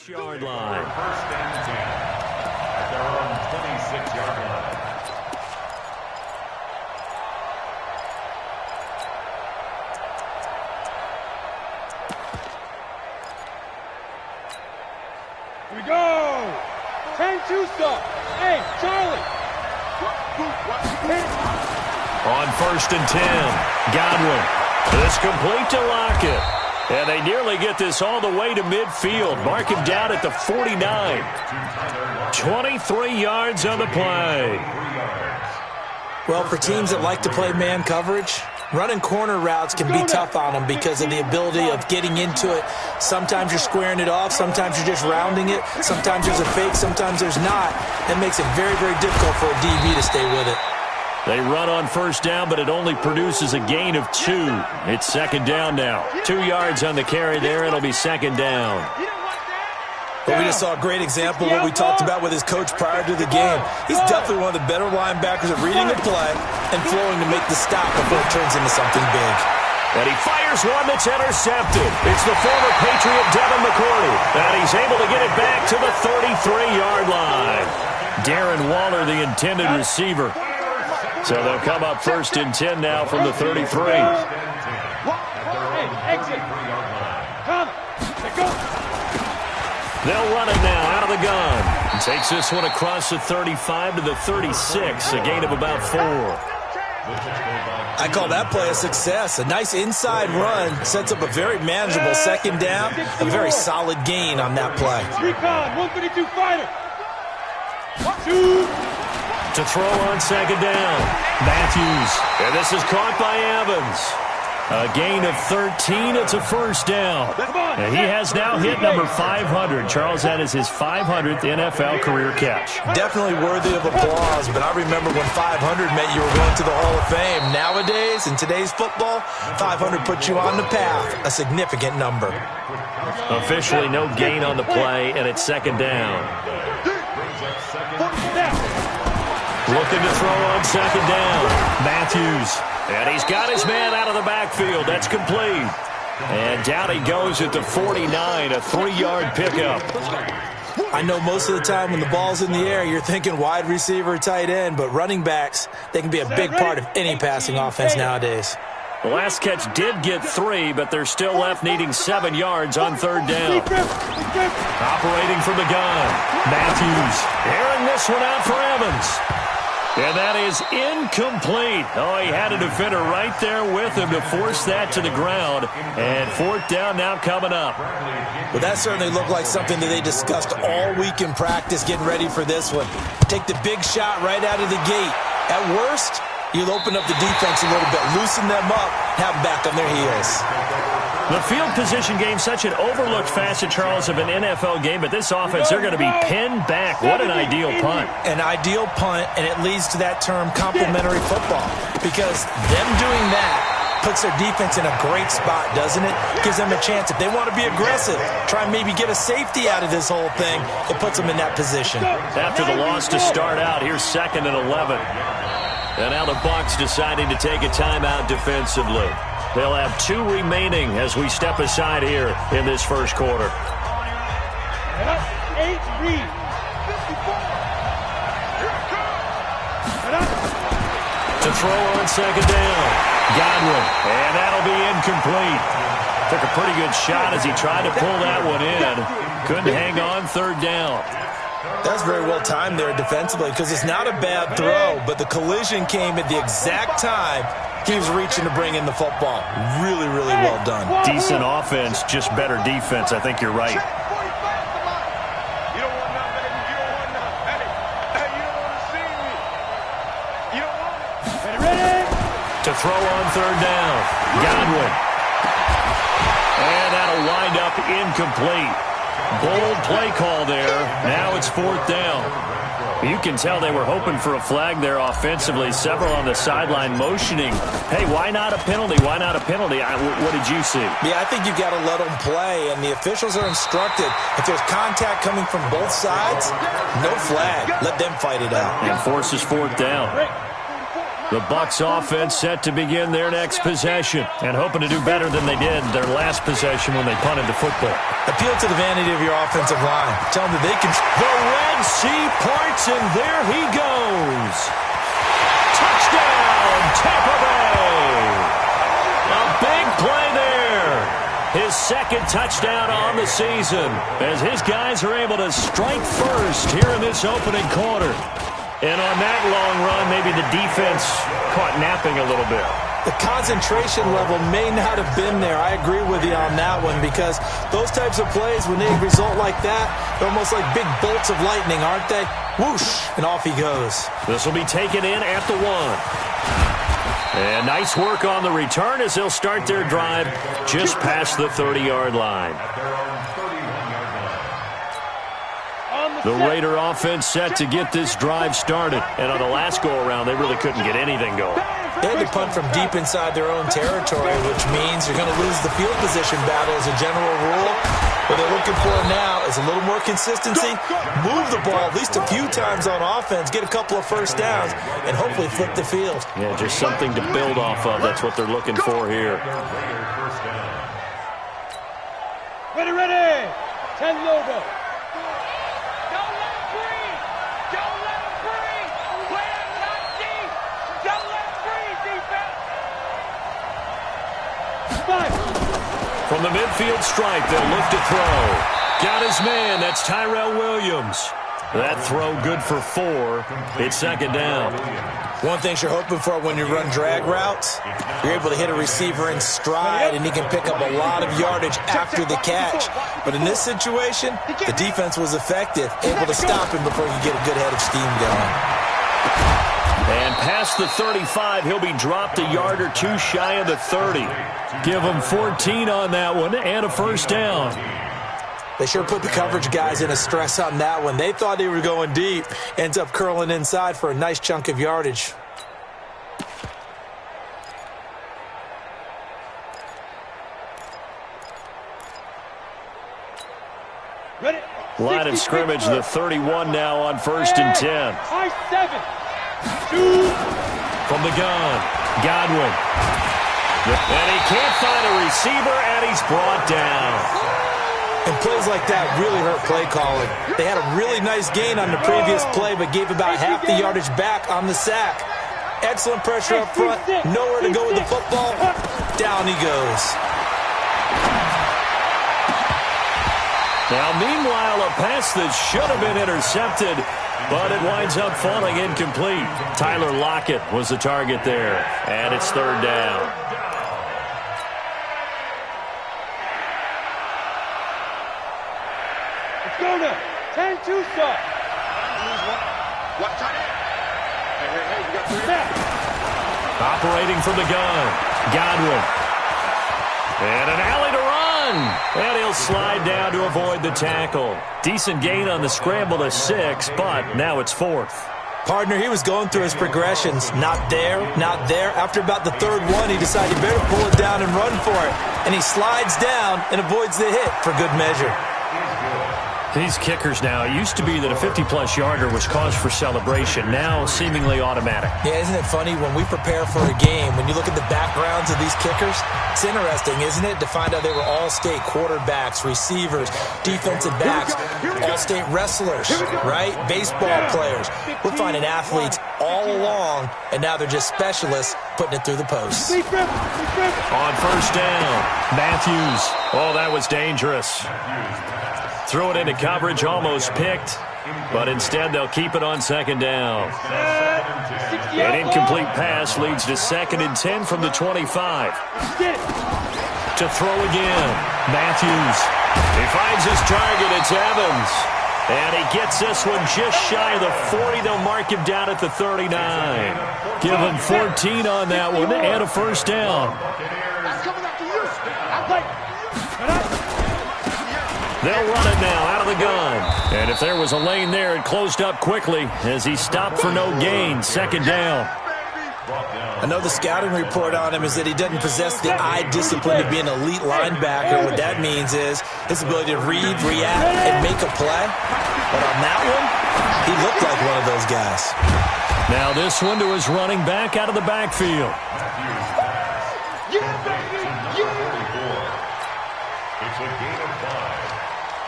Yard line. First and 10 at their own 26-yard line. Here we go! 10-2 stuff. Hey, Charlie! On first and 10, Godwin. It's complete to Lockett. And they nearly get this all the way to midfield. Mark him down at the 49. 23 yards on the play. Well, for teams that like to play man coverage, running corner routes can be tough on them because of the ability of getting into it. Sometimes you're squaring it off. Sometimes you're just rounding it. Sometimes there's a fake. Sometimes there's not. That makes it very, very difficult for a DB to stay with it. They run on first down, but it only produces a gain of 2. It's second down now. 2 yards on the carry there. It'll be second down. But we just saw a great example of what we talked about with his coach prior to the game. He's definitely one of the better linebackers at reading the play and flowing to make the stop before it turns into something big. And he fires one that's intercepted. It's the former Patriot Devin McCourty. And he's able to get it back to the 33-yard line. Darren Waller, the intended receiver. So they'll come up first and 10 now from the 33. Exit. Come. Go. They'll run it now out of the gun. Takes this one across the 35 to the 36, a gain of about 4. I call that play a success. A nice inside run sets up a very manageable second down, a very solid gain on that play. Recon, 132 fighter. 2. To throw on second down, Matthews. And this is caught by Evans. A gain of 13. It's a first down. And he has now hit number 500. Charles, that is his 500th NFL career catch. Definitely worthy of applause, but I remember when 500 meant you were going to the Hall of Fame. Nowadays, in today's football, 500 puts you on the path, a significant number. Officially no gain on the play, and it's second down. Looking to throw on second down. Matthews. And he's got his man out of the backfield. That's complete. And down he goes at the 49, a 3-yard pickup. I know most of the time when the ball's in the air, you're thinking wide receiver, tight end, but running backs, they can be a big part of any passing offense nowadays. The last catch did get 3, but they're still left needing 7 yards on third down. Operating from the gun, Matthews. Airing this one out for Evans. And that is incomplete. Oh, he had a defender right there with him to force that to the ground. And fourth down now coming up. Well, that certainly looked like something that they discussed all week in practice getting ready for this one. Take the big shot right out of the gate. At worst, you'll open up the defense a little bit, loosen them up, have them back on their heels. The field position game, such an overlooked facet, Charles, of an NFL game, but this offense, they're going to be pinned back. What an ideal punt. An ideal punt, and it leads to that term complementary football, because them doing that puts their defense in a great spot, doesn't it? Gives them a chance. If they want to be aggressive, try and maybe get a safety out of this whole thing, it puts them in that position. After the loss to start out, here's second and 11. And now the Bucs deciding to take a timeout defensively. They'll have 2 remaining as we step aside here in this first quarter. 8 read. To throw on second down, Godwin, and that'll be incomplete. Took a pretty good shot as he tried to pull that one in. Couldn't hang on third down. That's very well timed there defensively because it's not a bad throw, but the collision came at the exact time he was reaching to bring in the football. Really, really well done. Decent offense, just better defense. I think you're right. To throw on third down, Godwin. And that'll wind up incomplete. Bold play call there. Now it's fourth down. You can tell they were hoping for a flag there offensively. Several on the sideline motioning. Hey, why not a penalty? Why not a penalty? What did you see? Yeah, I think you got to let them play, and the officials are instructed. If there's contact coming from both sides, no flag. Let them fight it out. And forces fourth down. The Bucs offense set to begin their next possession and hoping to do better than they did their last possession when they punted the football. Appeal to the vanity of your offensive line. Tell them that they can. The Red Sea parts, and there he goes. Touchdown, Tampa Bay. A big play there. His second touchdown on the season as his guys are able to strike first here in this opening quarter. And on that long run, maybe the defense caught napping a little bit. The concentration level may not have been there. I agree with you on that one because those types of plays, when they result like that, they're almost like big bolts of lightning, aren't they? Whoosh, and off he goes. This will be taken in at the 1. And nice work on the return as they'll start their drive just past the 30-yard line. The Raider offense set to get this drive started. And on the last go-around, they really couldn't get anything going. They had to punt from deep inside their own territory, which means you're going to lose the field position battle as a general rule. What they're looking for now is a little more consistency, move the ball at least a few times on offense, get a couple of first downs, and hopefully flip the field. Yeah, just something to build off of. That's what they're looking for here. Ready. 10 logo. From the midfield stripe, they'll look to throw. Got his man. That's Tyrell Williams. That throw good for 4. It's second down. One thing you're hoping for when you run drag routes, you're able to hit a receiver in stride, and he can pick up a lot of yardage after the catch. But in this situation, the defense was effective, able to stop him before you get a good head of steam going. And past the 35, he'll be dropped a yard or two shy of the 30. Give him 14 on that one and a first down. They sure put the coverage guys in a stress on that one. They thought they were going deep. Ends up curling inside for a nice chunk of yardage. Line of scrimmage, the 31 now on 1st and 10. High 7. 2. From the gun, Godwin. And he can't find a receiver, and he's brought down. And plays like that really hurt play calling. They had a really nice gain on the previous play, but gave about half the yardage back on the sack. Excellent pressure up front. Nowhere to go with the football. Down he goes. Now, meanwhile, a pass that should have been intercepted, but it winds up falling incomplete. Tyler Lockett was the target there, and it's third down. Let's go now. 10-2 stop. What time? Hey, we got 3. Operating from the gun, Godwin. And an alley to run. And he'll slide down to avoid the tackle. Decent gain on the scramble to 6, but now it's 4th. Partner, he was going through his progressions. Not there, not there. After about the 3rd one, he decided he better pull it down and run for it. And he slides down and avoids the hit for good measure. These kickers now, it used to be that a 50-plus yarder was cause for celebration. Now, seemingly automatic. Yeah, isn't it funny when we prepare for a game, when you look at the backgrounds of these kickers, it's interesting, isn't it, to find out they were all-state quarterbacks, receivers, defensive backs, all-state wrestlers, right? Baseball players. We're finding athletes all along, and now they're just specialists putting it through the posts. On first down, Matthews. Oh, that was dangerous. Threw it into coverage, almost picked, but instead they'll keep it on second down. An incomplete pass leads to 2nd and 10 from the 25. To throw again, Matthews. He finds his target, it's Evans. And he gets this one just shy of the 40. They'll mark him down at the 39. Give him 14 on that one and a first down. They'll run it now out of the gun. And if there was a lane there, it closed up quickly as he stopped for no gain. Second down. I know the scouting report on him is that he doesn't possess the eye discipline to be an elite linebacker. What that means is his ability to read, react, and make a play. But on that one, he looked like one of those guys. Now this one to his running back out of the backfield. It's a gain of 5.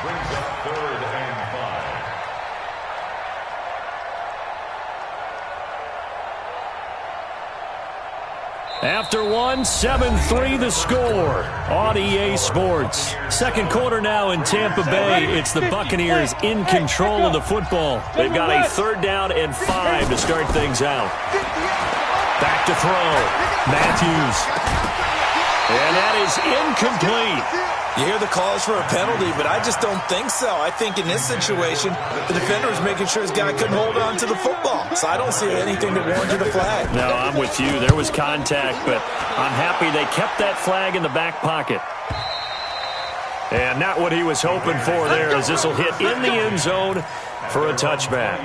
Brings up 3rd and 5. After one, 7-3 the score on EA Sports. Second quarter now in Tampa Bay. It's the Buccaneers in control of the football. They've got a 3rd down and 5 to start things out. Back to throw. Matthews. And that is incomplete. You hear the calls for a penalty, but I just don't think so. I think in this situation, the defender was making sure his guy couldn't hold on to the football. So I don't see anything that warranted a flag. No, I'm with you. There was contact, but I'm happy they kept that flag in the back pocket. And not what he was hoping for there, as this will hit in the end zone for a touchback.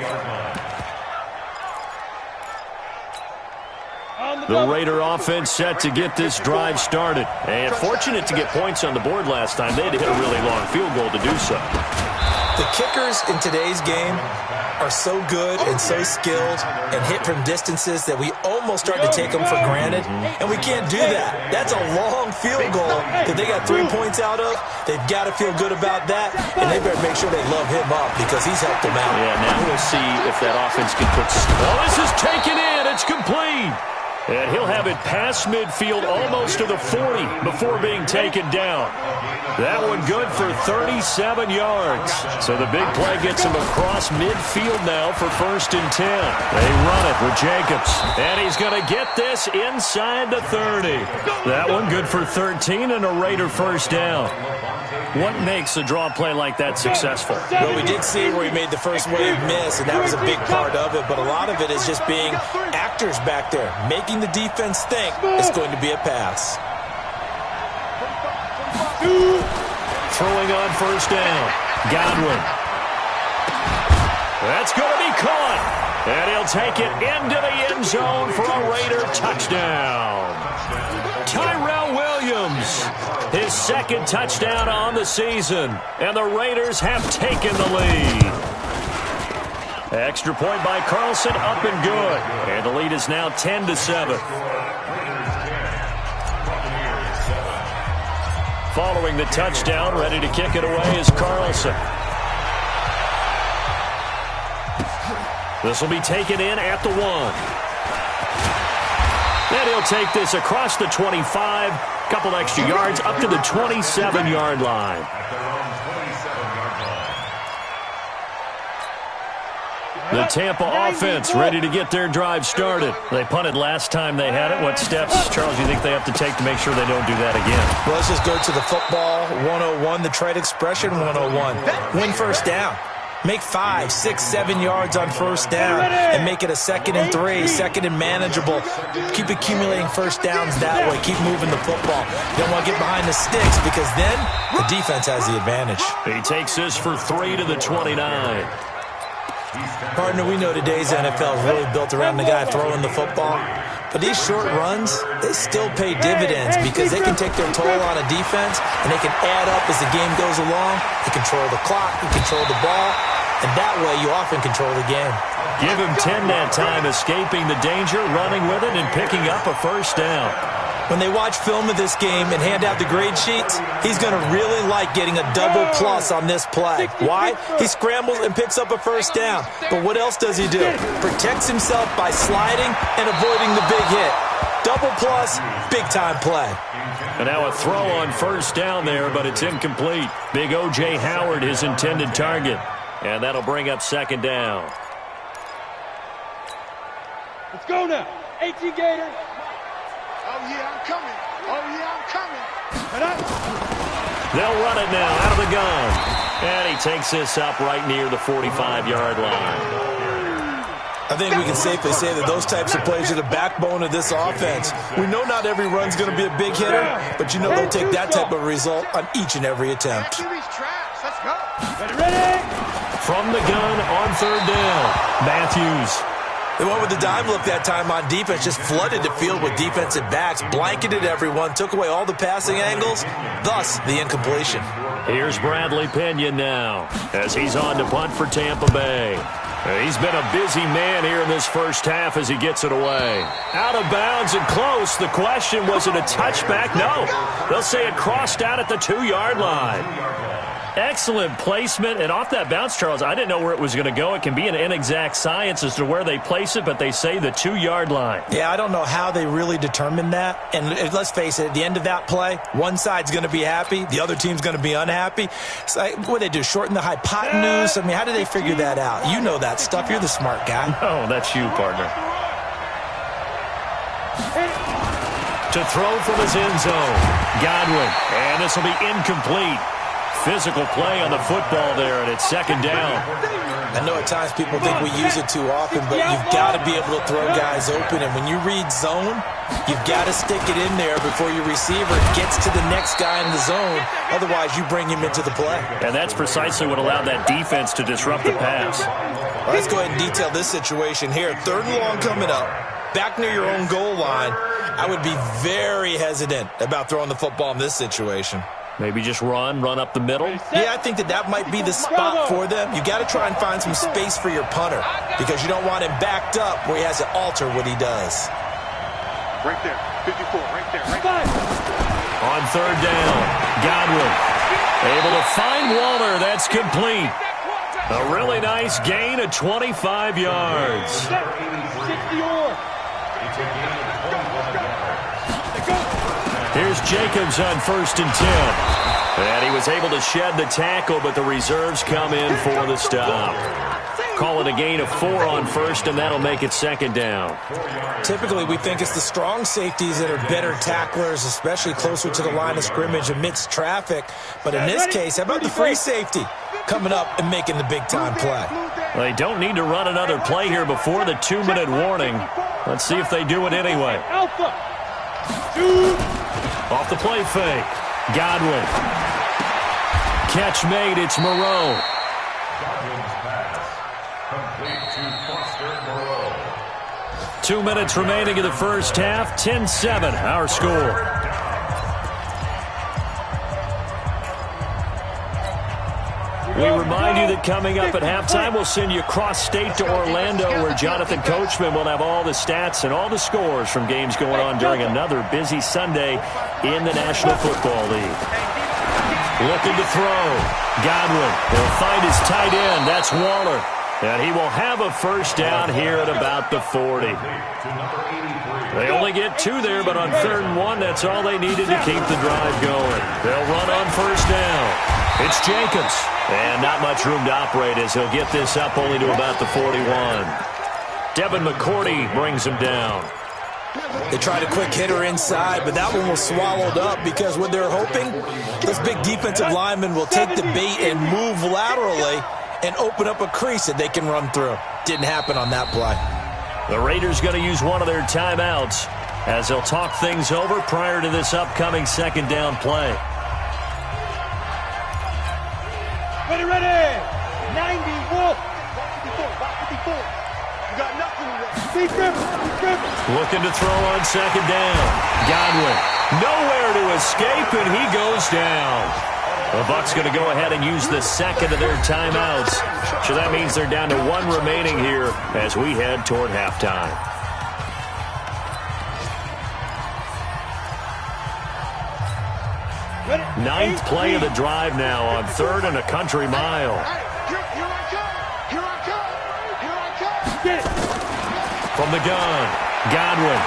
The Raider offense set to get this drive started. And fortunate to get points on the board last time. They had to hit a really long field goal to do so. The kickers in today's game are so good and so skilled and hit from distances that we almost start to take them for granted. And we can't do that. That's a long field goal that they got 3 points out of. They've got to feel good about that. And they better make sure they love him up because he's helped them out. Yeah, now we'll see if that offense can put... Oh, this is taken in. It's complete. And he'll have it past midfield almost to the 40 before being taken down. That one good for 37 yards. So the big play gets him across midfield now for 1st and 10. They run it with Jacobs. And he's going to get this inside the 30. That one good for 13 and a Raider 1st down. What makes a draw play like that successful? Well, we did see where he made the first wave miss, and that was a big part of it. But a lot of it is just being actors back there, making the defense think it's going to be a pass. Throwing on 1st down. Godwin. That's going to be caught. And he'll take it into the end zone for a Raider touchdown. Tyrell Williams, his 2nd touchdown on the season. And the Raiders have taken the lead. Extra point by Carlson, up and good. And the lead is now 10-7. Following the touchdown, ready to kick it away is Carlson. This will be taken in at the 1. Then he'll take this across the 25, couple extra yards, up to the 27-yard line. The Tampa offense ready to get their drive started. They punted last time they had it. What steps, Charles, do you think they have to take to make sure they don't do that again? Well, let's just go to the football 101, the trade expression 101. Win 1st down. Make 5, 6, 7 yards on 1st down and make it a 2nd and 3, 2nd and manageable. Keep accumulating 1st downs that way. Keep moving the football. You don't want to get behind the sticks because then the defense has the advantage. He takes this for 3 to the 29. Partner, we know today's NFL is really built around the guy throwing the football. But these short runs, they still pay dividends because they can take their toll on a defense and they can add up as the game goes along. You control the clock, you control the ball, and that way you often control the game. Give him 10 that time, escaping the danger, running with it, and picking up a 1st down. When they watch film of this game and hand out the grade sheets, he's going to really like getting a double plus on this play. Why? He scrambles and picks up a 1st down. But what else does he do? Protects himself by sliding and avoiding the big hit. Double plus, big-time play. And now a throw on 1st down there, but it's incomplete. Big O.J. Howard, his intended target. And that'll bring up 2nd down. Let's go now. 18 Gators. Oh, yeah, I'm coming. Oh, yeah, I'm coming. They'll run it now out of the gun. And he takes this up right near the 45-yard line. I think we can safely say that those types of plays are the backbone of this offense. We know not every run's going to be a big hitter, but you know they'll take that type of result on each and every attempt. Let's go. Ready? From the gun on 3rd down, Matthews. They went with the dime look that time on defense, just flooded the field with defensive backs, blanketed everyone, took away all the passing angles, thus the incompletion. Here's Bradley Pinion now as he's on to punt for Tampa Bay. He's been a busy man here in this first half as he gets it away. Out of bounds and close. The question, was it a touchback? No. They'll say it crossed out at the 2-yard line. Excellent placement, and off that bounce, Charles, I didn't know where it was going to go. It can be an inexact science as to where they place it, but they say the 2-yard line. Yeah, I don't know how they really determined that. And let's face it, at the end of that play, one side's going to be happy, the other team's going to be unhappy. It's like, what do they do, shorten the hypotenuse? I mean, how do they figure that out? You know that stuff. You're the smart guy. Oh, that's you, partner. To throw from his end zone, Godwin, and this will be incomplete. Physical play on the football there, and it's second down. I know at times people think we use it too often, but you've got to be able to throw guys open. And when you read zone, you've got to stick it in there before your receiver gets to the next guy in the zone. Otherwise, you bring him into the play. And that's precisely what allowed that defense to disrupt the pass. Well, let's go ahead and detail this situation here. 3rd and long coming up. Back near your own goal line. I would be very hesitant about throwing the football in this situation. Maybe just run up the middle? Yeah, I think that might be the spot for them. You got to try and find some space for your punter because you don't want him backed up where he has to alter what he does. Right there, 54, right there, right there. On 3rd down, Godwin able to find Waller. That's complete. A really nice gain of 25 yards. 60-yard. Here's Jacobs on 1st and 10. And he was able to shed the tackle, but the reserves come in for the stop. Call it a gain of 4 on 1st, and that'll make it 2nd down. Typically, we think it's the strong safeties that are better tacklers, especially closer to the line of scrimmage amidst traffic. But in this case, how about the free safety coming up and making the big-time play? They don't need to run another play here before the 2-minute warning. Let's see if they do it anyway. Alpha. 2. Off the play fake. Godwin. Catch made. It's Moreau. Godwin's pass. Complete to Foster Moreau. 2 minutes remaining in the first half. 10-7, our score. We remind you that coming up at halftime, we'll send you cross-state to Orlando, where Jonathan Coachman will have all the stats and all the scores from games going on during another busy Sunday in the National Football League. Looking to throw. Godwin will find his tight end. That's Waller. And he will have a first down here at about the 40. They only get 2 there, but on 3rd and 1, that's all they needed to keep the drive going. They'll run on first down. It's Jacobs. And not much room to operate as he'll get this up only to about the 41. Devin McCourty brings him down. They tried a quick hitter inside, but that one was swallowed up because what they're hoping, those big defensive linemen will take the bait and move laterally and open up a crease that they can run through. Didn't happen on that play. The Raiders going to use one of their timeouts as they'll talk things over prior to this upcoming 2nd down play. Ready. 90, Wolf. 54. You got nothing left. Be careful. Looking to throw on 2nd down. Godwin. Nowhere to escape, and he goes down. The Bucs going to go ahead and use the 2nd of their timeouts. So that means they're down to 1 remaining here as we head toward halftime. Ninth play of the drive now on 3rd and a country mile. Here I come. Get it. From the gun, Godwin.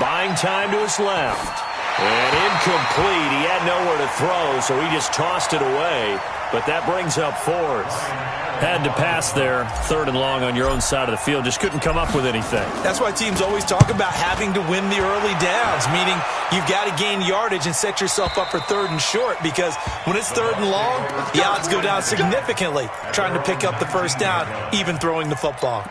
Buying time to his left. And incomplete. He had nowhere to throw, so he just tossed it away. But that brings up 4th. Had to pass there, 3rd and long on your own side of the field. Just couldn't come up with anything. That's why teams always talk about having to win the early downs, meaning you've got to gain yardage and set yourself up for 3rd and short, because when it's 3rd and long, the odds go down significantly trying to pick up the first down, even throwing the football.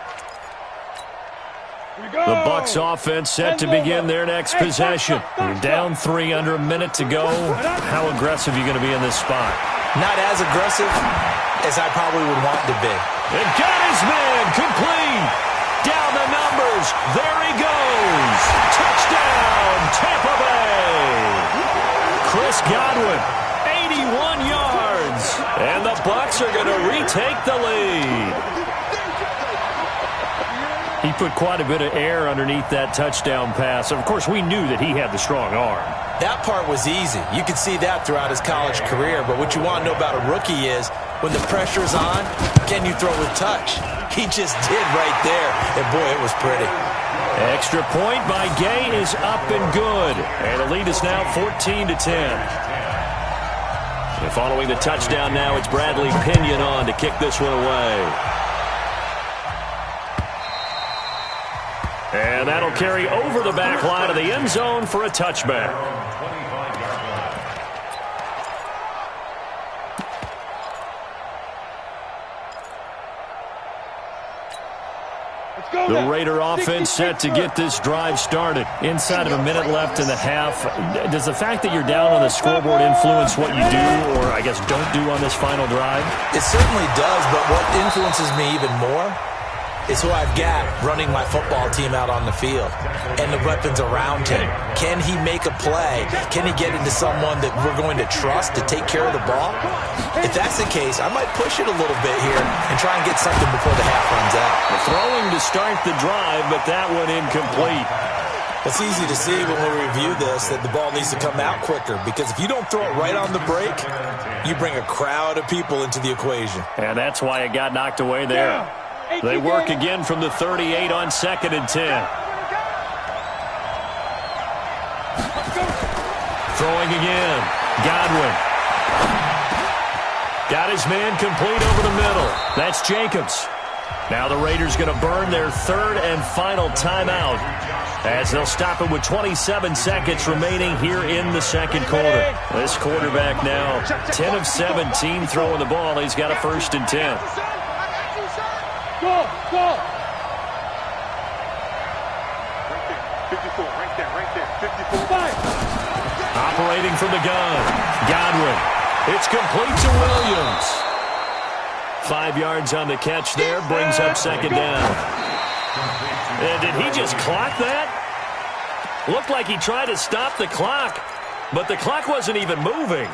The Bucs offense set to begin their next possession. You're down 3 under a minute to go. How aggressive are you going to be in this spot? Not as aggressive as I probably would want to be. And got his man complete. Down the numbers. There he goes. Touchdown, Tampa Bay. Chris Godwin, 81 yards. And the Bucs are going to retake the lead. He put quite a bit of air underneath that touchdown pass. Of course, we knew that he had the strong arm. That part was easy. You could see that throughout his college career. But what you want to know about a rookie is when the pressure's on, can you throw with touch? He just did right there. And, boy, it was pretty. Extra point by Gay is up and good. And the lead is now 14-10. And following the touchdown now, it's Bradley Pinion on to kick this one away. And that'll carry over the back line of the end zone for a touchback. The Raider offense set to get this drive started. Inside of a minute left in the half. Does the fact that you're down on the scoreboard influence what you do, or I guess don't do on this final drive? It certainly does, but what influences me even more is who I've got running my football team out on the field and the weapons around him. Can he make a play? Can he get into someone that we're going to trust to take care of the ball? If that's the case, I might push it a little bit here and try and get something before the half runs out. The throwing to start the drive, but that one incomplete. It's easy to see when we review this that the ball needs to come out quicker, because if you don't throw it right on the break, you bring a crowd of people into the equation. And that's why it got knocked away there. They work again from the 38 on 2nd and 10. Throwing again. Godwin. Got his man complete over the middle. That's Jacobs. Now the Raiders going to burn their third and final timeout as they'll stop it with 27 seconds remaining here in the second quarter. This quarterback now 10 of 17 throwing the ball. He's got a 1st and 10. Go! Go! Right there. 54. Right there. 54. Five. Operating from the gun. Godwin. It's complete to Williams. 5 yards on the catch there. Brings up 2nd down. And did he just clock that? Looked like he tried to stop the clock, but the clock wasn't even moving.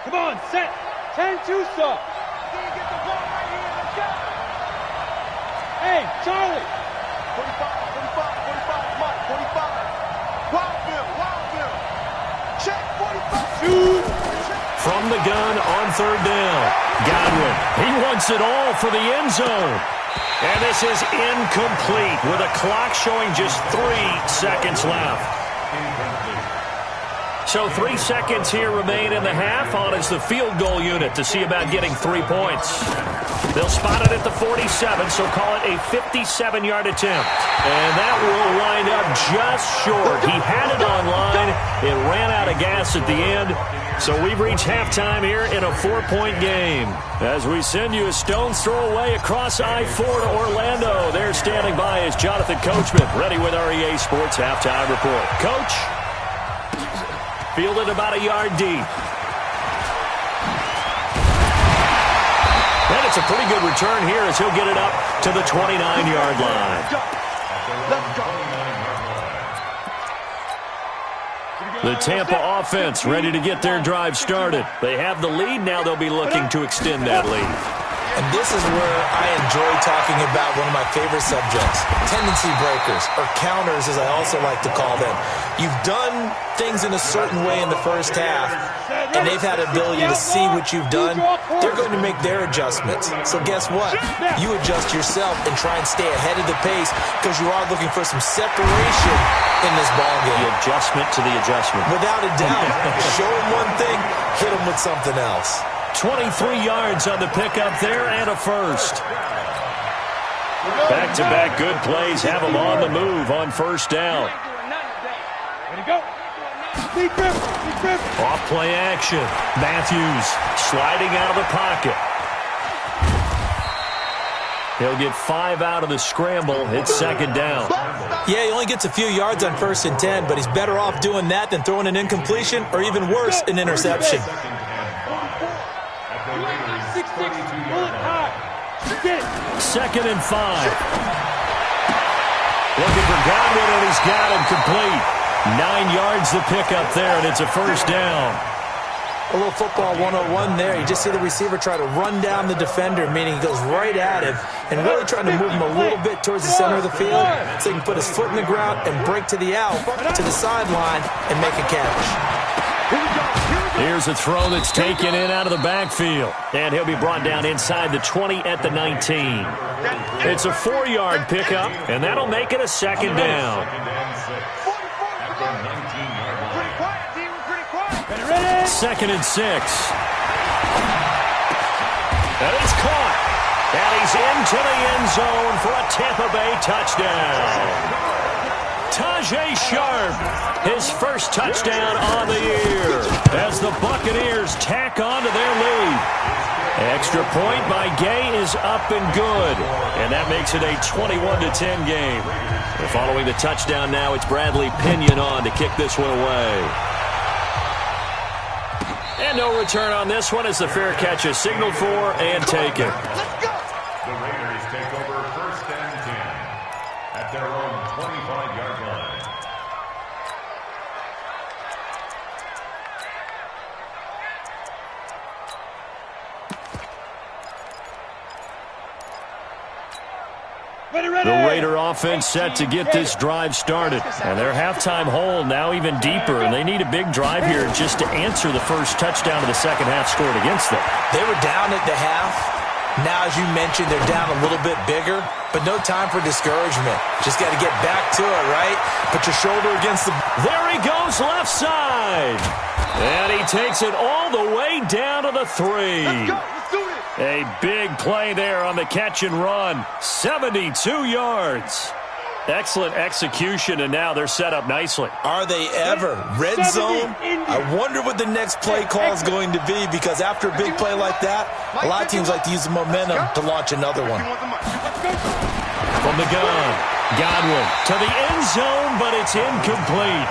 Come on, set. 10-2 stop. Hey, Charlie. 45, 45, Mike, 45. Wildville. Check, 45. Shoot. From the gun on 3rd down. Godwin. He wants it all for the end zone. And this is incomplete with a clock showing just 3 seconds left. So 3 seconds here remain in the half. On is the field goal unit to see about getting 3 points. They'll spot it at the 47, so call it a 57-yard attempt. And that will wind up just short. He had it on line. It ran out of gas at the end. So we've reached halftime here in a 4-point game. As we send you a stone's throw away across I-4 to Orlando. There standing by is Jonathan Coachman, ready with our EA Sports Halftime Report. Coach? Fielded about a yard deep. And it's a pretty good return here as he'll get it up to the 29-yard line. The Tampa offense ready to get their drive started. They have the lead. Now they'll be looking to extend that lead. And this is where I enjoy talking about one of my favorite subjects, tendency breakers, or counters as I also like to call them. You've done things in a certain way in the first half, and they've had ability to see what you've done. They're going to make their adjustments. So guess what? You adjust yourself and try and stay ahead of the pace because you are looking for some separation in this ballgame. The adjustment to the adjustment. Without a doubt. Show them one thing, hit them with something else. 23 yards on the pickup there and a 1st. Back-to-back good plays have them on the move on 1st down. Ready to go. Deep grip. Off play action. Matthews sliding out of the pocket. He'll get 5 out of the scramble. It's second down. Yeah, he only gets a few yards on 1st and 10, but he's better off doing that than throwing an incompletion or even worse, an interception. Second and 5. Looking for Godwin, and he's got him complete. 9 yards to pick up there, and it's a first down. A little football 101 there. You just see the receiver try to run down the defender, meaning he goes right at him and really trying to move him a little bit towards the center of the field so he can put his foot in the ground and break to the out, to the sideline, and make a catch. Here's a throw that's taken in out of the backfield. And he'll be brought down inside the 20 at the 19. It's a 4-yard pickup, and that'll make it a second down. Second and 6. And it's caught. And he's into the end zone for a Tampa Bay touchdown. Tajay Sharp, his first touchdown on the year as the Buccaneers tack on to their lead. Extra point by Gay is up and good, and that makes it a 21-10 game. And following the touchdown now, it's Bradley Pinion on to kick this one away. And no return on this one as the fair catch is signaled for and taken. The Raiders take over 1st and 10 at their own 25-yard line. The Raider offense set to get this drive started. And their halftime hole now even deeper. And they need a big drive here just to answer the first touchdown of the second half scored against them. They were down at the half. Now, as you mentioned, they're down a little bit bigger. But no time for discouragement. Just got to get back to it, right? Put your shoulder against the... There he goes left side. And he takes it all the way down to the 3. Let's go. Let's do it. A big play there on the catch and run. 72 yards. Excellent execution, and now they're set up nicely. Are they ever? Red zone? I wonder what the next play call is going to be, because after a big play like that, a lot of teams like to use the momentum to launch another one. From the gun, Godwin to the end zone, but it's incomplete.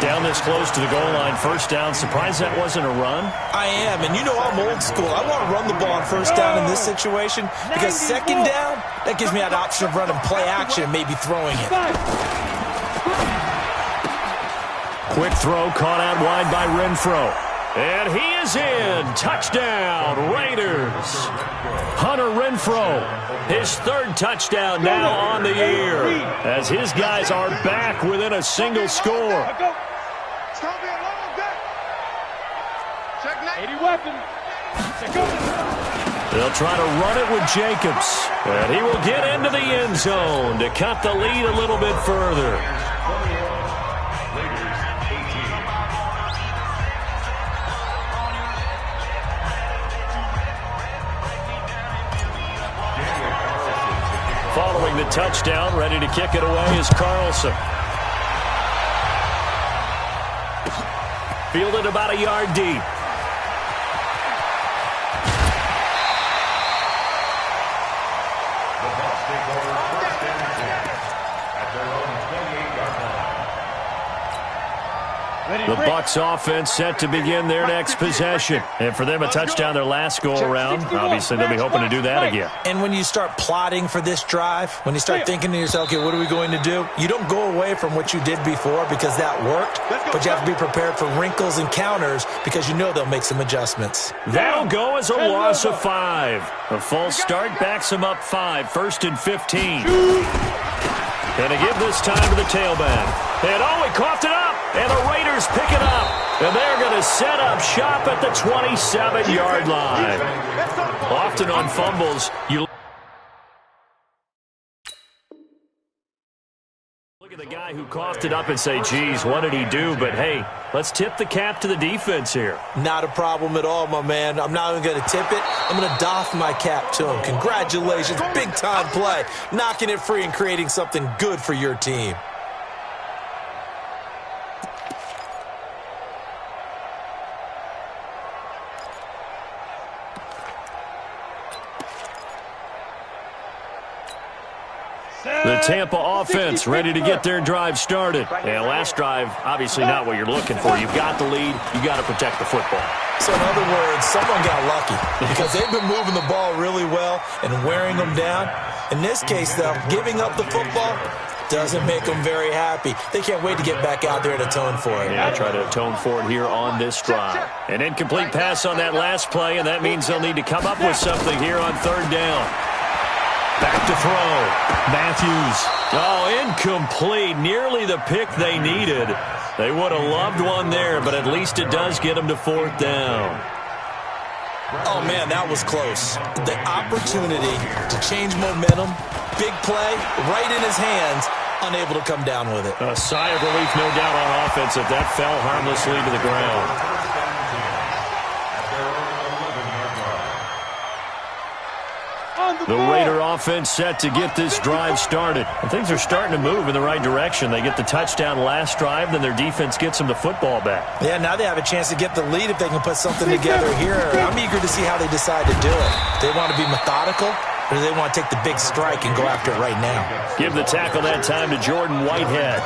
Down this close to the goal line, first down. Surprised that wasn't a run? I am, and you know I'm old school. I want to run the ball on first down in this situation because second down, that gives me that option of running play action and maybe throwing it. Quick throw caught out wide by Renfro. And he is in. Touchdown, Raiders. Hunter Renfro, his 3rd touchdown now on the year as his guys are back within a single score. It's going to be a long day. Check 80 weapon. They'll try to run it with Jacobs. And he will get into the end zone to cut the lead a little bit further. Following the touchdown, ready to kick it away is Carlson. Fielded about a yard deep. The Bucs take over 1st and 10 at their own 28-yard line. The Bucs offense set to begin their next possession. And for them, a touchdown their last go-around. Obviously, they'll be hoping to do that again. And when you start plotting for this drive, when you start thinking to yourself, okay, what are we going to do? You don't go away from what you did before because that worked, but you have to be prepared for wrinkles and counters because you know they'll make some adjustments. That'll go as a loss of 5. A false start backs them up 5, 1st and 15. Going to give this time to the tailback. And he coughed it up. And the Raiders pick it up. And they're going to set up shop at the 27-yard line. Often on fumbles, you look at the guy who coughed it up and say, geez, what did he do? But, hey, let's tip the cap to the defense here. Not a problem at all, my man. I'm not even going to tip it. I'm going to doff my cap to him. Congratulations. Big-time play. Knocking it free and creating something good for your team. The Tampa offense ready to get their drive started. And last drive, obviously not what you're looking for. You've got the lead. You got to protect the football. So in other words, someone got lucky because they've been moving the ball really well and wearing them down. In this case, though, giving up the football doesn't make them very happy. They can't wait to get back out there and atone for it. Yeah, try to atone for it here on this drive. An incomplete pass on that last play, and that means they'll need to come up with something here on third down. Back to throw. Matthews. Oh, incomplete. Nearly the pick they needed. They would have loved one there, but at least it does get them to fourth down. Oh, man, that was close. The opportunity to change momentum, big play, right in his hands, unable to come down with it. A sigh of relief, no doubt, on offense if that fell harmlessly to the ground. The Raider offense set to get this drive started. And things are starting to move in the right direction. They get the touchdown last drive, then their defense gets them the football back. Yeah, now they have a chance to get the lead if they can put something together here. I'm eager to see how they decide to do it. Do they want to be methodical, or do they want to take the big strike and go after it right now? Give the tackle that time to Jordan Whitehead.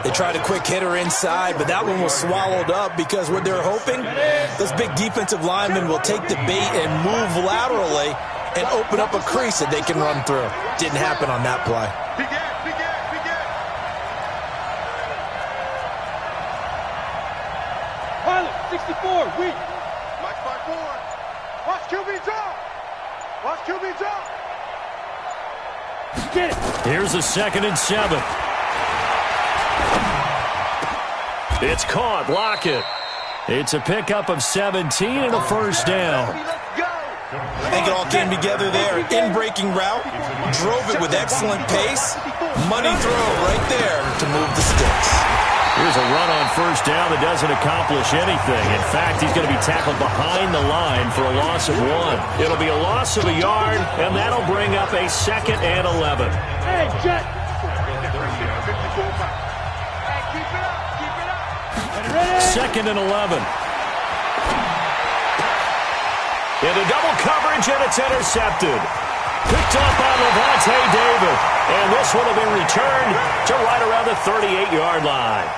They tried a quick hitter inside, but that one was swallowed up because what they're hoping, those big defensive linemen will take the bait and move laterally and open up a crease that they can run through. Didn't happen on that play. Pilot, 64, weak. Watch my forward. Watch QB drop. Watch QB drop. Get it. Here's a 2nd and 7. It's caught. Lockett. It's a pickup of 17 and a first down. I think it all came together there. In-breaking route, drove it with excellent pace. Money throw right there to move the sticks. Here's a run on first down that doesn't accomplish anything. In fact, he's going to be tackled behind the line for a loss of 1. It'll be a loss of a yard, and that'll bring up a 2nd and 11. Hey, Jet. Keep it up. 2nd and 11. Into double coverage, and it's intercepted. Picked up by Levante David. And this one will be returned to right around the 38-yard line.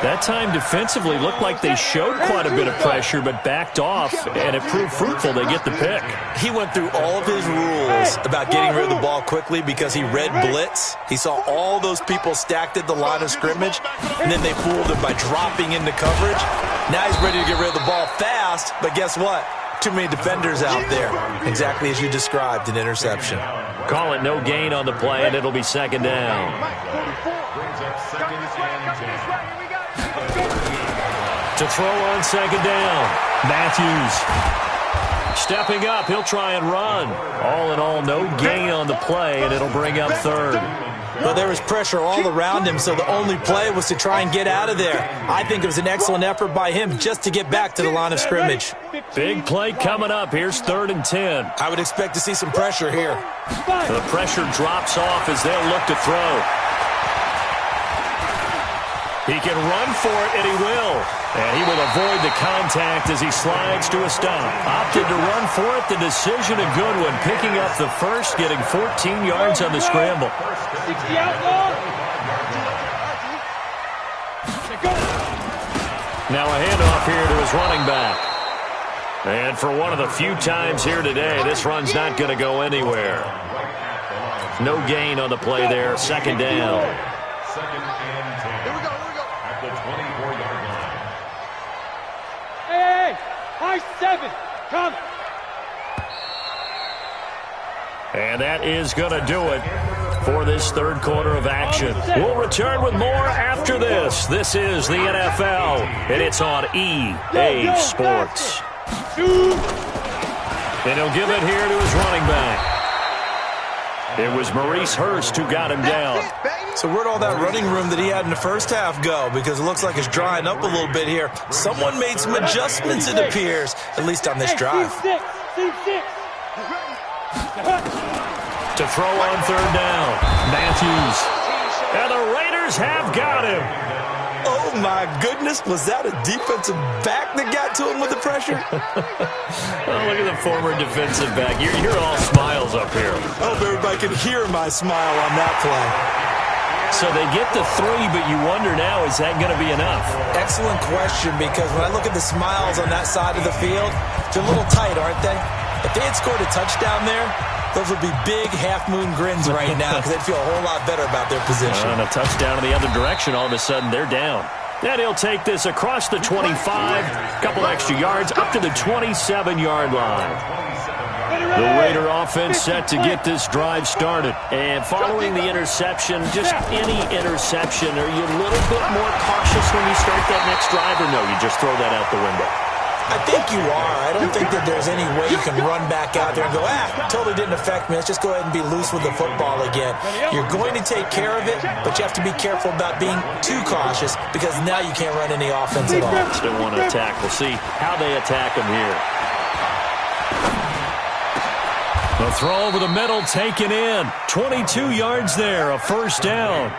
That time defensively looked like they showed quite a bit of pressure, but backed off, and it proved fruitful. They get the pick. He went through all of his rules about getting rid of the ball quickly because he read blitz. He saw all those people stacked at the line of scrimmage, and then they fooled him by dropping into coverage. Now he's ready to get rid of the ball fast, but guess what? Too many defenders out there. Exactly as you described, an interception. Call it no gain on the play, and it'll be 2nd down. To throw on 2nd down, Matthews. Stepping up, he'll try and run. All in all, no gain on the play, and it'll bring up 3rd. Well, there was pressure all around him, so the only play was to try and get out of there. I think it was an excellent effort by him just to get back to the line of scrimmage. Big play coming up. Here's 3rd and 10. I would expect to see some pressure here. The pressure drops off as they'll look to throw. He can run for it, and he will. And he will avoid the contact as he slides to a stop. Opted to run for it. The decision a good one. Picking up the first, getting 14 yards on the scramble. 60 outlaw. Now a handoff here to his running back. And for one of the few times here today, this run's not going to go anywhere. No gain on the play there. 2nd down. 2nd and 10. Here we go. At the 24-yard line. Hey, high 7. Come. And that is going to do it for this 3rd quarter of action. We'll return with more after this. This is the NFL, and it's on EA Sports. And he'll give it here to his running back. It was Maurice Hurst who got him down. So where'd all that running room that he had in the first half go? Because it looks like it's drying up a little bit here. Someone made some adjustments, it appears, at least on this drive. To throw on 3rd down, Matthews. And the Raiders have got him. Oh, my goodness. Was that a defensive back that got to him with the pressure? Oh, look at the former defensive back. You're all smiles up here. I hope everybody can hear my smile on that play. So they get the 3, but you wonder now, is that going to be enough? Excellent question, because when I look at the smiles on that side of the field, they're a little tight, aren't they? If they had scored a touchdown there, those would be big half-moon grins right now because they'd feel a whole lot better about their position. And a touchdown in the other direction, all of a sudden they're down. And he'll take this across the 25, a couple extra yards, up to the 27-yard line. The Raider offense set to get this drive started. And following the interception, just any interception, are you a little bit more cautious when you start that next drive, or no, you just throw that out the window? I think you are. I don't think that there's any way you can run back out there and go, totally didn't affect me. Let's just go ahead and be loose with the football again. You're going to take care of it, but you have to be careful about being too cautious because now you can't run any offense at all. Still want to attack. We'll see how they attack him here. The throw over the middle taken in. 22 yards there, a first down.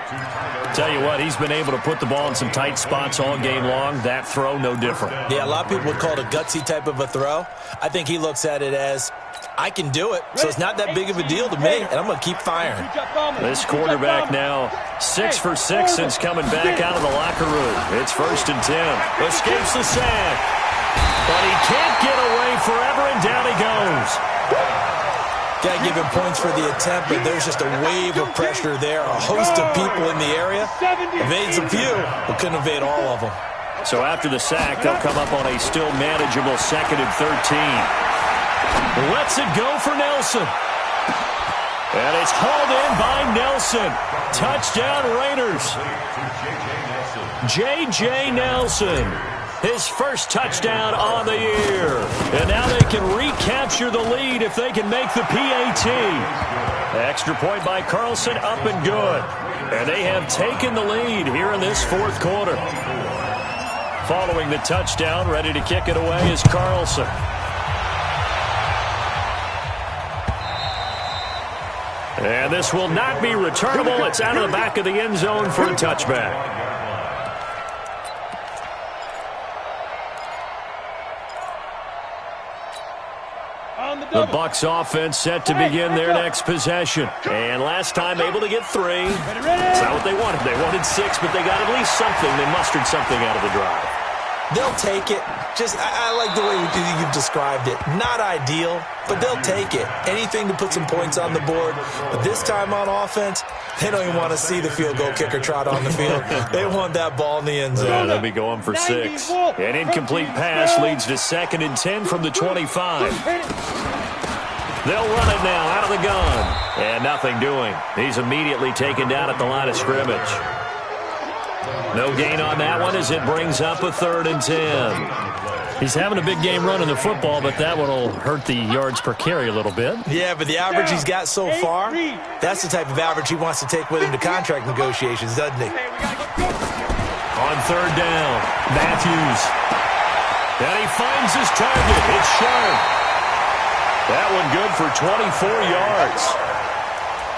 Tell you what, he's been able to put the ball in some tight spots all game long. That throw, no different. Yeah, a lot of people would call it a gutsy type of a throw. I think he looks at it as, I can do it, so it's not that big of a deal to me, and I'm going to keep firing. This quarterback now 6 for 6 since coming back out of the locker room. It's 1st and 10. Escapes the sack. But he can't get away forever, and down he goes. Got to give him points for the attempt, but there's just a wave of pressure there. A host of people in the area. Evades a few, but couldn't evade all of them. So after the sack, they'll come up on a still manageable 2nd and 13. Lets it go for Nelson. And it's hauled in by Nelson. Touchdown Raiders. J.J. Nelson. His first touchdown on the year. And now they can recapture the lead if they can make the PAT. Extra point by Carlson, up and good. And they have taken the lead here in this 4th quarter. Following the touchdown, ready to kick it away is Carlson. And this will not be returnable. It's out of the back of the end zone for a touchback. The Bucs offense set to begin their next possession. And last time able to get 3. It's not what they wanted. They wanted 6, but they got at least something. They mustered something out of the drive. They'll take it. I like the way you've described it. Not ideal, but they'll take it. Anything to put some points on the board. But this time on offense, they don't even want to see the field goal kicker trot on the field. They want that ball in the end zone. They'll be going for 6. An incomplete pass leads to 2nd and 10 from the 25. They'll run it now out of the gun. And nothing doing. He's immediately taken down at the line of scrimmage. No gain on that one as it brings up a 3rd and 10. He's having a big game running the football, but that one will hurt the yards per carry a little bit. Yeah, but the average he's got so far, that's the type of average he wants to take with him to contract negotiations, doesn't he? On 3rd down, Matthews. And he finds his target. It's Sharp. That one good for 24 yards.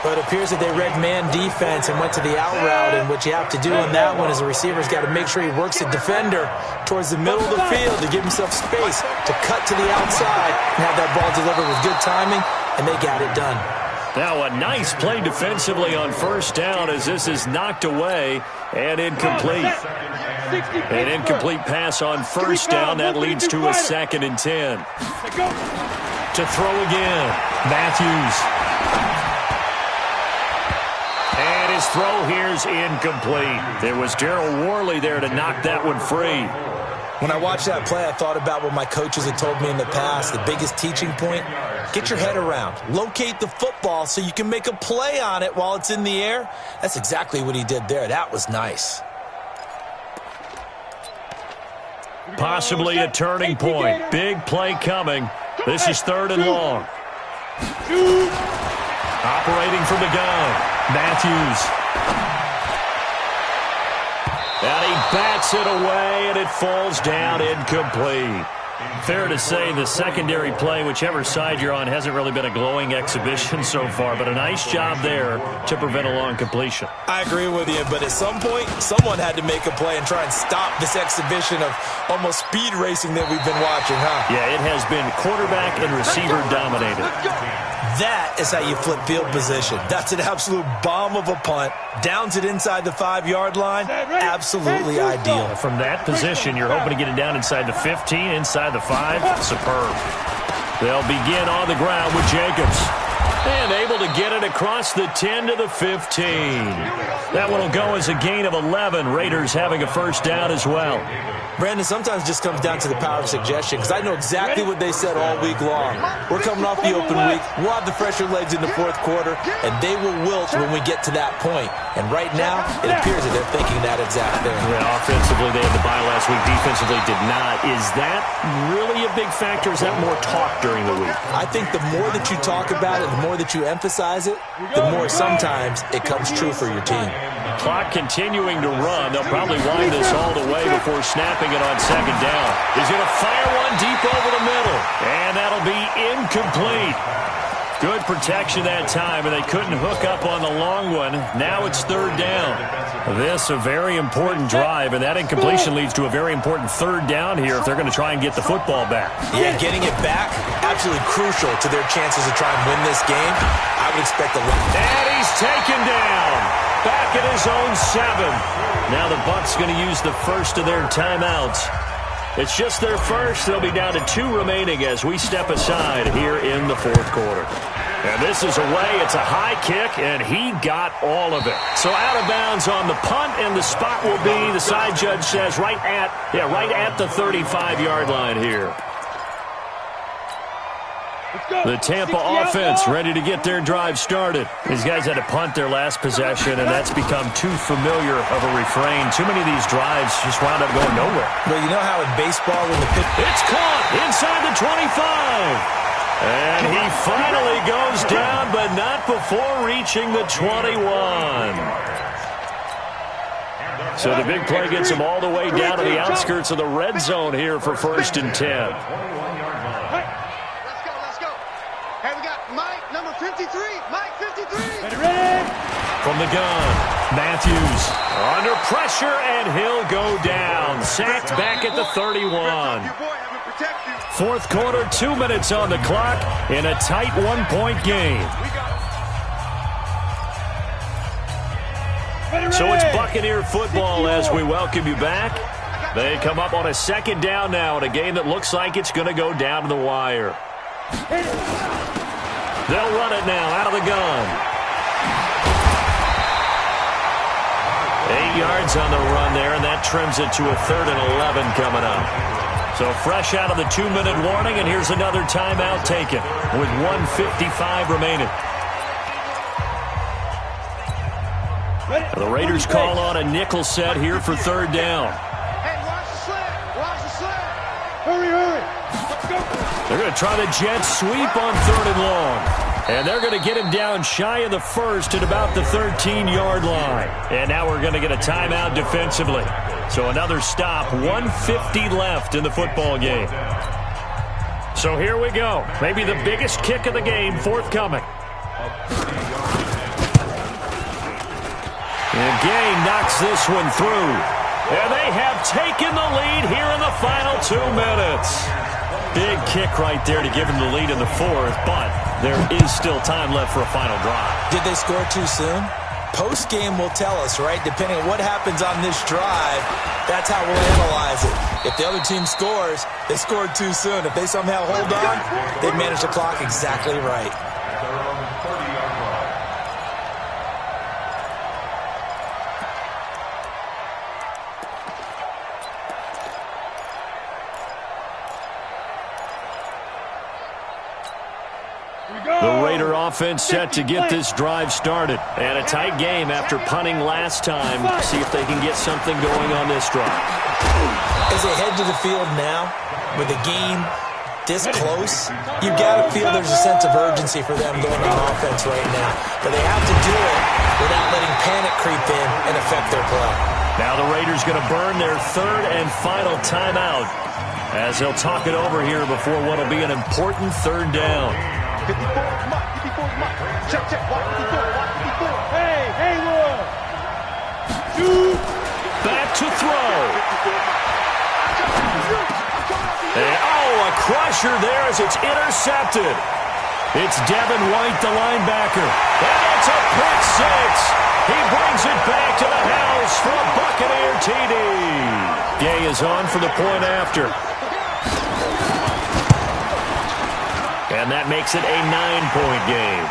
But it appears that they read man defense and went to the out route, and what you have to do on that one is the receiver's got to make sure he works the defender towards the middle of the field to give himself space to cut to the outside and have that ball delivered with good timing, and they got it done. Now a nice play defensively on 1st down as this is knocked away and incomplete. An incomplete pass on 1st down. That leads to a 2nd and 10. To throw again, Matthews. And his throw here's incomplete. It was Darryl Worley there to knock that one free. When I watched that play, I thought about what my coaches had told me in the past. The biggest teaching point, get your head around. Locate the football so you can make a play on it while it's in the air. That's exactly what he did there. That was nice. Possibly a turning point. Big play coming. This is 3rd and long. Operating from the gun, Matthews. And he bats it away, and it falls down incomplete. Fair to say the secondary play, whichever side you're on, hasn't really been a glowing exhibition so far, but a nice job there to prevent a long completion. I agree with you, but at some point, someone had to make a play and try and stop this exhibition of almost speed racing that we've been watching, huh? Yeah, it has been quarterback and receiver dominated. That is how you flip field position. That's an absolute bomb of a punt. Downs it inside the 5-yard line. Absolutely ideal. From that position, you're hoping to get it down inside the 15, inside the 5. Superb. They'll begin on the ground with Jacobs. And able to get it across the 10 to the 15. That one will go as a gain of 11. Raiders having a first down as well. Brandon, sometimes it just comes down to the power of suggestion, because I know exactly what they said all week long. We're coming off the open week. We'll have the fresher legs in the fourth quarter, and they will wilt when we get to that point. And right now, it appears that they're thinking that exact thing. Yeah, offensively, they had the bye last week. Defensively, did not. Is that really a big factor? Is that more talk during the week? I think the more that you talk about it, the more that you emphasize it, the more sometimes it comes true for your team. Clock continuing to run. They'll probably wind this all the way before snapping it on second down. He's going to fire one deep over the middle. And that'll be incomplete. Good protection that time, and they couldn't hook up on the long one. Now it's third down. This a very important drive, and that incompletion leads to a very important third down here if they're going to try and get the football back. Yeah, getting it back, absolutely crucial to their chances to try and win this game. I would expect a lot. And he's taken down. Back at his own 7. Now the Bucs going to use the first of their timeouts. It's just their first. They'll be down to 2 remaining as we step aside here in the fourth quarter. And this is away. It's a high kick, and he got all of it. So out of bounds on the punt, and the spot will be, the side judge says, right at the 35-yard line here. The Tampa offense ready to get their drive started. These guys had to punt their last possession, and that's become too familiar of a refrain. Too many of these drives just wound up going nowhere. Well, you know how in baseball when the pitch... It's caught inside the 25. And he finally goes down, but not before reaching the 21. So the big play gets him all the way down to the outskirts of the red zone here for 1st and 10. Hey, we got Mike, number 53. Mike, 53. From the gun, Matthews under pressure, and he'll go down. Sacked back at the 31. Fourth quarter, 2 minutes on the clock in a tight 1-point game. So it's Buccaneer football as we welcome you back. They come up on a second down now in a game that looks like it's going to go down to the wire. They'll run it now out of the gun. 8 yards on the run there, and that trims it to a 3rd and 11 coming up. So fresh out of the 2-minute warning, and here's another timeout taken with 1:55 remaining. The Raiders call on a nickel set here for 3rd down. Hey, watch the sled. Watch the sled. Hurry, hurry. Let's go. They're going to try the jet sweep on 3rd and long. And they're going to get him down shy of the 1st at about the 13-yard line. And now we're going to get a timeout defensively. So another stop, 1:50 left in the football game. So here we go. Maybe the biggest kick of the game forthcoming. And Gay knocks this one through. And they have taken the lead here in the final 2 minutes. Big kick right there to give them the lead in the 4th, but there is still time left for a final drive. Did they score too soon? Post-game will tell us, right? Depending on what happens on this drive, that's how we'll analyze it. If the other team scores, they scored too soon. If they somehow hold on, they manage the clock exactly right. The Raider offense set to get this drive started. And a tight game after punting last time. See if they can get something going on this drive. As they head to the field now, with the game this close, you've got to feel there's a sense of urgency for them going on offense right now. But they have to do it without letting panic creep in and affect their play. Now the Raiders going to burn their third and final timeout as they'll talk it over here before what will be an important third down. 54 is Mike. 54 is Mike. Check, check. Watch 54. Watch 54. Hey, Haywood. Dude. Back to throw. And, a crusher there as it's intercepted. It's Devin White, the linebacker. And it's a pick six. He brings it back to the house for a Buccaneer TD. Gay is on for the point after. And that makes it a 9-point game.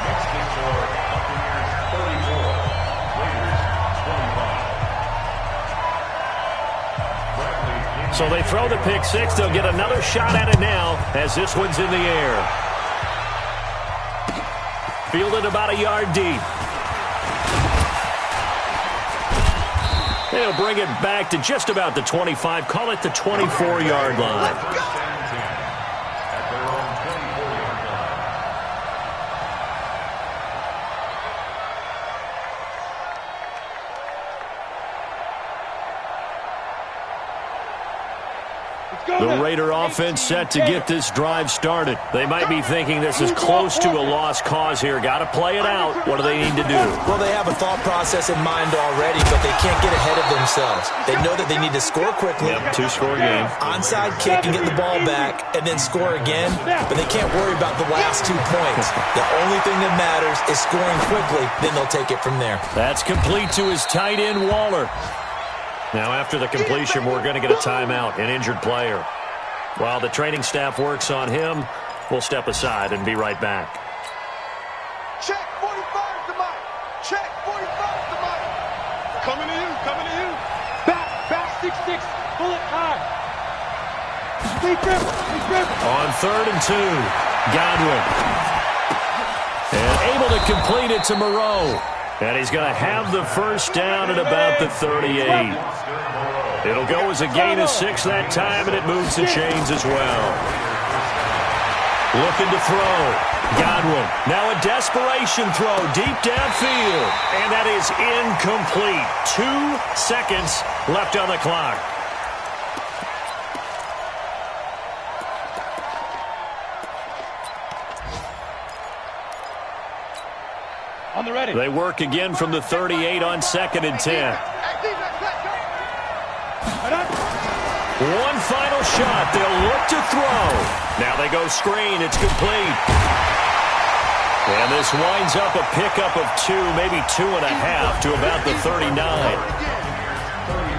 Next kick for Buccaneers 34, Raiders 25. So they throw the pick six. They'll get another shot at it now as this one's in the air. Fielded about a yard deep. They'll bring it back to just about the 25. Call it the 24-yard line. At their own 24-yard line. The Raider offense set to get this drive started. They might be thinking this is close to a lost cause here. Got to play it out. What do they need to do? Well, they have a thought process in mind already, but they can't get ahead of themselves. They know that they need to score quickly. Yep, two-score game. Onside kick and get the ball back, and then score again. But they can't worry about the last 2 points. The only thing that matters is scoring quickly. Then they'll take it from there. That's complete to his tight end, Waller. Now, after the completion, we're going to get a timeout, an injured player. While the training staff works on him, we'll step aside and be right back. Check 45 to Mike. Check 45 to Mike. Coming to you. Coming to you. Back 6-6. Bullet high. Deep grip. Deep grip. On 3rd and 2, Godwin. And able to complete it to Moreau. And he's going to have the first down at about the 38. It'll go as a gain of 6 that time, and it moves the chains as well. Looking to throw. Godwin. Now a desperation throw deep downfield. And that is incomplete. 2 seconds left on the clock. On the ready. They work again from the 38 on 2nd and 10. One final shot. They'll look to throw. Now they go screen. It's complete. And this winds up a pickup of 2, maybe 2.5 to about the 39.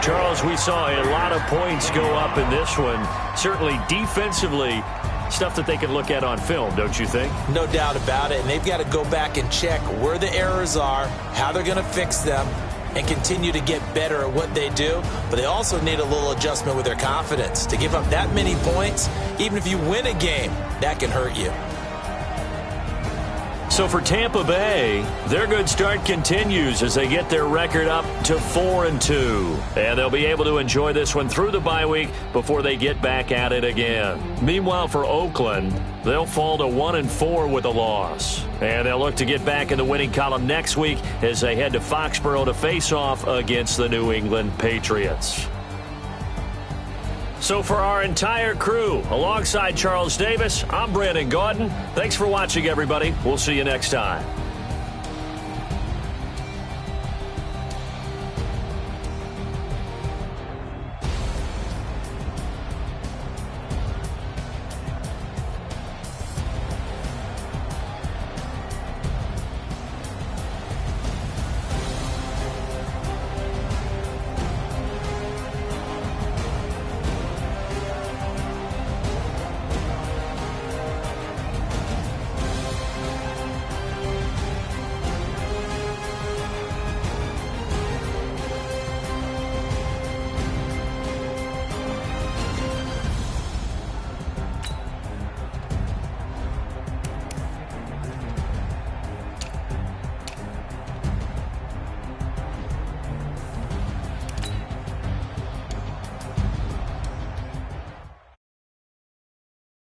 Charles, we saw a lot of points go up in this one. Certainly defensively, stuff that they can look at on film, don't you think? No doubt about it. And they've got to go back and check where the errors are, how they're going to fix them, and continue to get better at what they do. But they also need a little adjustment with their confidence. To give up that many points, even if you win a game, that can hurt you. So for Tampa Bay, their good start continues as they get their record up to 4-2. And they'll be able to enjoy this one through the bye week before they get back at it again. Meanwhile, for Oakland, they'll fall to 1-4 with a loss. And they'll look to get back in the winning column next week as they head to Foxborough to face off against the New England Patriots. So for our entire crew, alongside Charles Davis, I'm Brandon Gaudin. Thanks for watching, everybody. We'll see you next time.